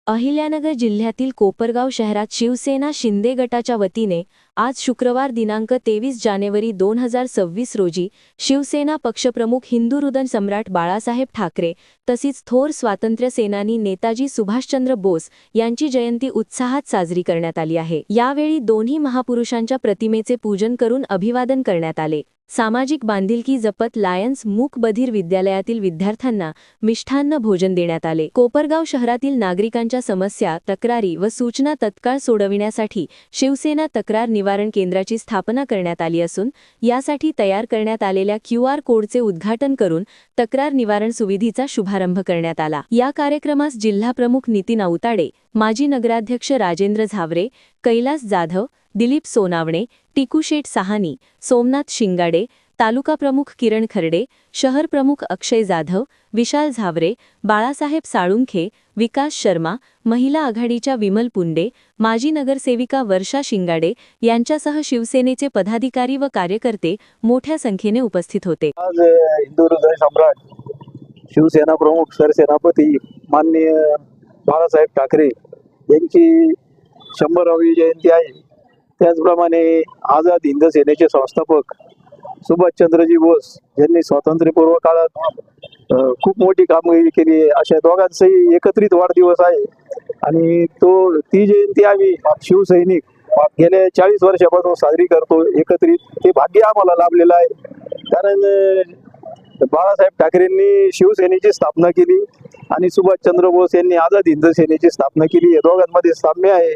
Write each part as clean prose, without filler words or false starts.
अहिल्यानगर जिल्ह्यातील कोपरगाव शहरात शिवसेना शिंदे गटाच्या वतीने आज शुक्रवार दिनांक 23 जानेवारी 2026 रोजी शिवसेना पक्षप्रमुख हिंदू हृदय सम्राट बाळासाहेब ठाकरे तसेच थोर स्वातंत्र्य सेनानी नेताजी सुभाषचंद्र बोस यांची जयंती उत्साहात साजरी करण्यात आली आहे। यावेळी दोन्ही महापुरुषांच्या प्रतिमेचे पूजन करून अभिवादन करण्यात आले। सामाजिक बांधिलकी जपत लायन्स मूक बधिर विद्यालयातील विद्यार्थ्यांना मिष्ठान्न भोजन देण्यात आले। कोपरगाव शहरातील नागरिकांच्या समस्या, तक्रारी व सूचना तत्काळ सोडविण्यासाठी शिवसेना तक्रार निवारण केंद्राची स्थापना करण्यात आली असून यासाठी तयार करण्यात आलेल्या QR कोडचे उद्घाटन करून तक्रार निवारण सुविधेचा शुभारंभ करण्यात आला। या कार्यक्रमास जिल्हाप्रमुख नितीन अवताडे, माजी नगराध्यक्ष राजेंद्र झावरे, कैलास जाधव, दिलीप सोनावणे, टिकूशेठ साहानी, सोमनाथ शिंगाडे, तालुका प्रमुख किरण खर्डे, शहर प्रमुख अक्षय जाधव, विशाल झावरे, बाळासाहेब साळुंखे, विकास शर्मा, महिला आघाडीच्या विमल पुंडे, माजी नगरसेविका वर्षा शिंगाडे यांच्यासह शिवसेनेचे पदाधिकारी व कार्यकर्ते मोठ्या संख्येने उपस्थित होते। आज हिंदू हृदय सम्राट शिवसेना प्रमुख सरसेनापती माननीय बाळासाहेब ठाकरे यांची 100वी जयंती आहे। त्याचप्रमाणे आझाद हिंद सेनेचे संस्थापक सुभाषचंद्रजी बोस यांनी स्वातंत्र्यपूर्व काळात खूप मोठी कामगिरी केली आहे। अशा दोघांचाही एकत्रित वाढदिवस आहे आणि ती जयंती आम्ही शिवसैनिक गेल्या 40 वर्षापासून साजरी करतो एकत्रित। ते भाग्य आम्हाला लाभलेलं आहे, कारण बाळासाहेब ठाकरेंनी शिवसेनेची स्थापना केली आणि सुभाषचंद्र बोस यांनी आझाद हिंद सेनेची स्थापना केली। या दोघांमध्ये साम्य आहे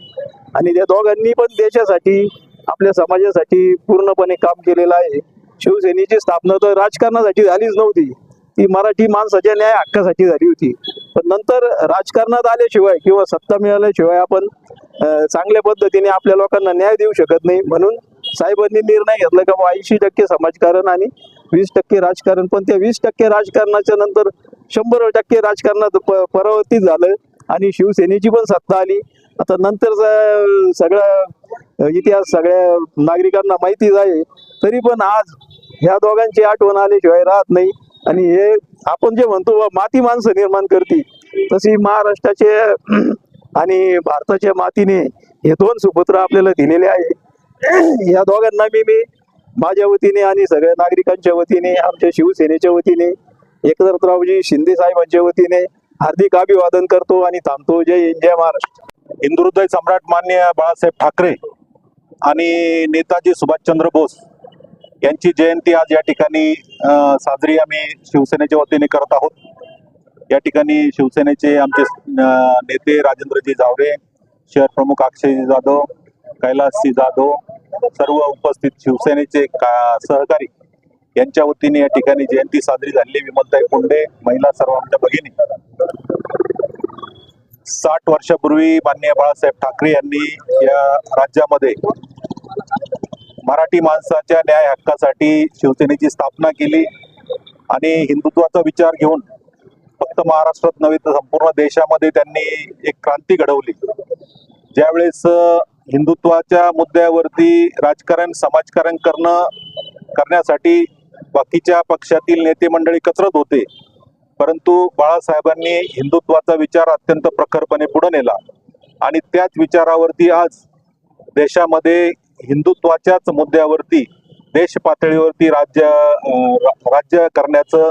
आणि त्या दोघांनी पण देशासाठी, आपल्या समाजासाठी पूर्णपणे काम केलेलं आहे। शिवसेनेची स्थापना तर राजकारणासाठी झालीच नव्हती, ती मराठी माणसाच्या न्याय हक्कासाठी झाली होती। पण नंतर राजकारणात आल्याशिवाय किंवा सत्ता मिळाल्याशिवाय आपण चांगल्या पद्धतीने आपल्या लोकांना न्याय देऊ शकत नाही। म्हणून साहेबांनी निर्णय घेतला की 80% समाजकारण आणि 20% राजकारण। पण त्या 20% राजकारणाच्या नंतर 100% राजकारणात परावर्तित झालं आणि शिवसेनेची पण सत्ता आली। आता नंतर सगळा इतिहास सगळ्या नागरिकांना माहितीच आहे, तरी पण आज ह्या दोघांची आठवण आल्याशिवाय राहत नाही। आणि हे आपण जे म्हणतो माती माणसं निर्माण करते, तशी महाराष्ट्राचे आणि भारताच्या मातीने हे दोन सुपुत्र आपल्याला दिलेले आहे। या दोघांना मी माझ्या वतीने आणि सगळ्या नागरिकांच्या वतीने, आमच्या शिवसेनेच्या वतीने, एकनाथरावजी शिंदे साहेबांच्या वतीने हार्दिक अभिवादन करतो आणि थांबतो। जय हिंद, जय महाराष्ट्र। हिंदू हृदय सम्राट माननीय बाळासाहेब ठाकरे आणि नेताजी सुभाषचंद्र बोस यांची जयंती आज या ठिकाणी साजरी आम्ही शिवसेनेच्या वतीने करत आहोत। या ठिकाणी शिवसेनेचे आमचे नेते राजेंद्रजी झावरे, शहर प्रमुख अक्षय जाधव, कैलासजी जाधव, सर्व उपस्थित शिवसेनेचे सहकारी यांच्या वतीने या ठिकाणी जयंती साजरी झाली। विमलताई पुंडे, महिला सर्व आमच्या भगिनी। 60 वर्षापूर्वी माननीय बाळासाहेब ठाकरे यांनी या राज्यामध्ये मराठी माणसाच्या न्याय हक्कासाठी शिवसेनेची स्थापना केली आणि हिंदुत्वाचा विचार घेऊन फक्त महाराष्ट्रात नव्हे तर संपूर्ण देशामध्ये त्यांनी एक क्रांती घडवली। ज्यावेळेस हिंदुत्वाच्या मुद्द्यावरती राजकारण, समाजकारण करण्यासाठी बाकीच्या पक्षातील नेते मंडळी कचरत होते, परंतु बाळासाहेबांनी हिंदुत्वाचा विचार अत्यंत प्रखरपणे पुढे नेला आणि त्याच विचारावरती आज देशामध्ये हिंदुत्वाच्याच मुद्द्यावरती देश पातळीवरती राज्य करण्याचं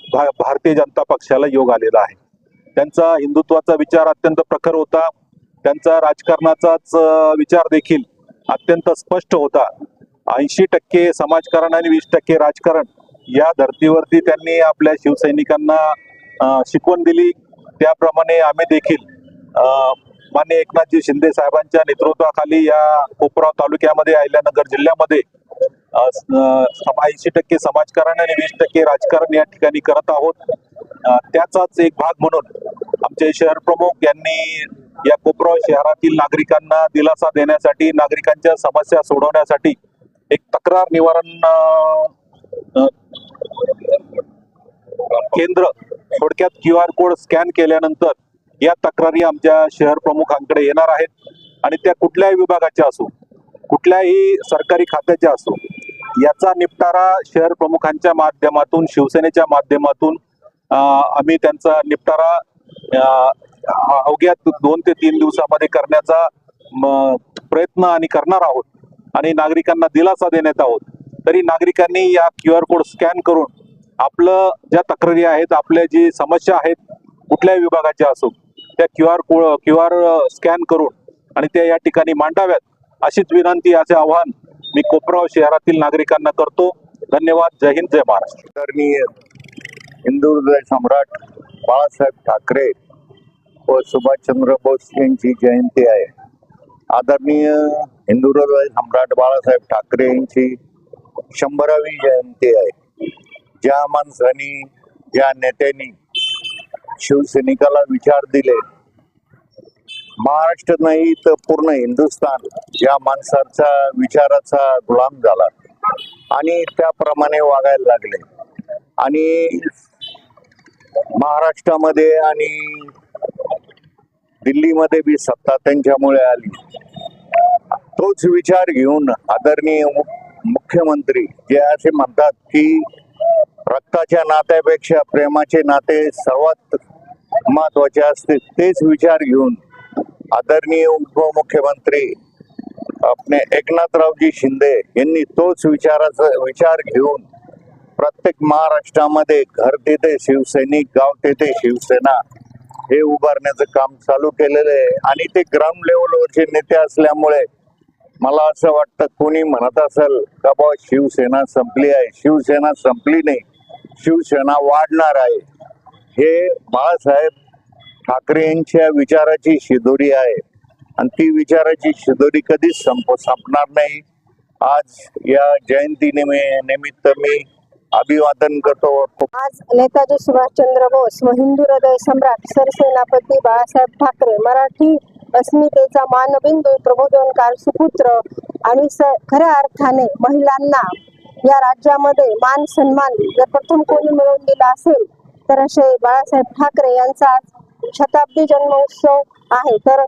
भारतीय जनता पक्षाला योग आलेला आहे। त्यांचा हिंदुत्वाचा विचार अत्यंत प्रखर होता, त्यांचा राजकारणाचाच विचार देखील अत्यंत स्पष्ट होता। 80% समाजकारण आणि 20% राजकारण या धर्तीवरती त्यांनी आपल्या शिवसैनिकांना शिकवण दिली। त्याप्रमाणे आम्ही देखील माननीय एकनाथजी शिंदे साहेबांच्या नेतृत्वाखाली या कोपरगाव तालुक्यामध्ये, अहिल्यानगर जिल्ह्यामध्ये 80% समाजकारण आणि 20% राजकारण या ठिकाणी करत आहोत। त्याचाच एक भाग म्हणून आमचे शहर प्रमुख यांनी या कोपरगाव शहरातील नागरिकांना दिलासा देण्यासाठी, नागरिकांच्या समस्या सोडवण्यासाठी एक तक्रार निवारण केंद्र, थोडक्यात QR कोड स्कॅन केल्यानंतर या तक्रारी आमच्या शहर प्रमुखांकडे येणार आहेत आणि त्या कुठल्याही विभागाच्या असो, कुठल्याही सरकारी खात्याच्या असो, याचा निपटारा शहर प्रमुखांच्या माध्यमातून, शिवसेनेच्या माध्यमातून आम्ही त्यांचा निपटारा अवघ्या 2 ते 3 दिवसामध्ये करण्याचा प्रयत्न आणि करणार आहोत आणि नागरिकांना दिलासा देण्यात आहोत. तरी नागरिकांनी या QR कोड स्कॅन करून आपलं ज्या तक्रारी आहेत, आपल्या जी समस्या आहेत, कुठल्याही विभागाच्या असो, त्या QR स्कॅन करून आणि त्या या ठिकाणी मांडाव्यात, अशीच विनंती, असे आवाहन मी कोपरगाव शहरातील नागरिकांना करतो. धन्यवाद. जय हिंद, जय महाराष्ट्र. आदरणीय हिंदू हृदय सम्राट बाळासाहेब ठाकरे व सुभाषचंद्र बोस यांची जयंती आहे. आदरणीय हिंदू हृदय सम्राट बाळासाहेब ठाकरे यांची 100वी जयंती आहे. ज्या माणसांनी, ज्या नेत्यांनी शिवसैनिकाला विचार दिले, महाराष्ट्र नाही तर पूर्ण हिंदुस्थान या माणसाचा विचाराचा गुलाम झाला आणि त्याप्रमाणे वागायला लागले. आणि महाराष्ट्रामध्ये आणि दिल्लीमध्ये बी सत्ता त्यांच्यामुळे आली. तोच विचार घेऊन आदरणीय मुख्यमंत्री जे असे म्हणतात की रक्ताच्या नात्यापेक्षा प्रेमाचे नाते सर्वात महत्वाचे असते, तेच विचार घेऊन आदरणीय उपमुख्यमंत्री आपले एकनाथरावजी शिंदे यांनी तोच विचार घेऊन प्रत्येक महाराष्ट्रामध्ये घर तेथे शिवसैनिक, गाव तेथे शिवसेना हे उभारण्याचं काम चालू केलेलं आहे. आणि ते ग्राउंड लेवलवरचे नेते असल्यामुळे मला असं वाटतं, कोणी म्हणत असेल का बाबा शिवसेना संपली आहे, शिवसेना संपली नाही, शिवसेना वाढणार आहे. हे बाळासाहेब ठाकरे यांच्या विचाराची शिदोरी आहे आणि ती विचाराची शिदोरी कधीच संपणार नाही. आज या जयंती निमित्त मी अभिवादन करतो. आज नेताजी सुभाषचंद्र बोस व हिंदू हृदय सम्राट सरसेनापती बाळासाहेब ठाकरे मराठी अस्मितेचा मानबिंदू, प्रबोधनकार, सुपुत्र आणि खऱ्या अर्थाने महिलांना या राज्यामध्ये मान सन्मान जर प्रथम कोणी मिळवून दिला असेल तर असे बाळासाहेब ठाकरे यांचा शताब्दी जन्मोत्सव आहे. तर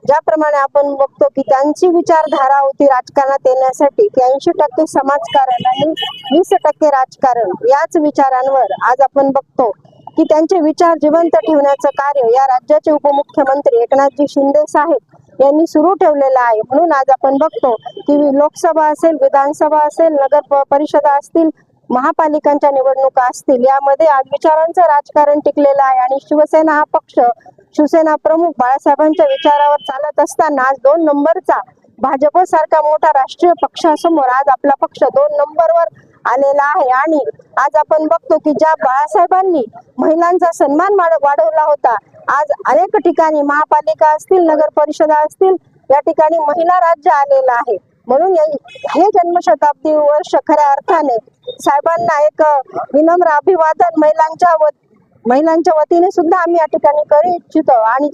ज्याप्रमाणे आपण बघतो की त्यांची विचारधारा होती राजकारणात येण्यासाठी की 80% समाजकारण आणि 20% राजकारण, याच विचारांवर आज आपण बघतो की त्यांचे विचार जिवंत ठेवण्याचं कार्य या राज्याचे उपमुख्यमंत्री एकनाथजी शिंदे साहेब यांनी सुरू ठेवलेलं आहे. म्हणून आज आपण बघतो की लोकसभा असेल, विधानसभा असेल, नगर परिषदा असतील, महापालिकांच्या निवडणुका असतील, यामध्ये आज विचारांचं राजकारण टिकलेलं आहे. आणि शिवसेना हा पक्ष, शिवसेना प्रमुख बाळासाहेबांच्या विचारावर चालत असताना आज 2 नंबरचा भाजप सारखा मोठा राष्ट्रीय पक्षासमोर आज आपला पक्ष 2 नंबरवर आलेला आहे. आणि आज आपण बघतो की ज्या बाळासाहेबांनी महिलांचा सन्मान वाढवला होता, आज अनेक ठिकाणी महापालिका असतील, नगर परिषदा असतील, या ठिकाणी महिला राज्य आलेलं आहे. म्हणून हे जन्मशताब्दी वर्ष खऱ्या अर्थाने साहेबांना एक विनम्र अभिवादन महिलांच्या वतीने सुद्धा आम्ही या ठिकाणी करू इच्छितो. आणि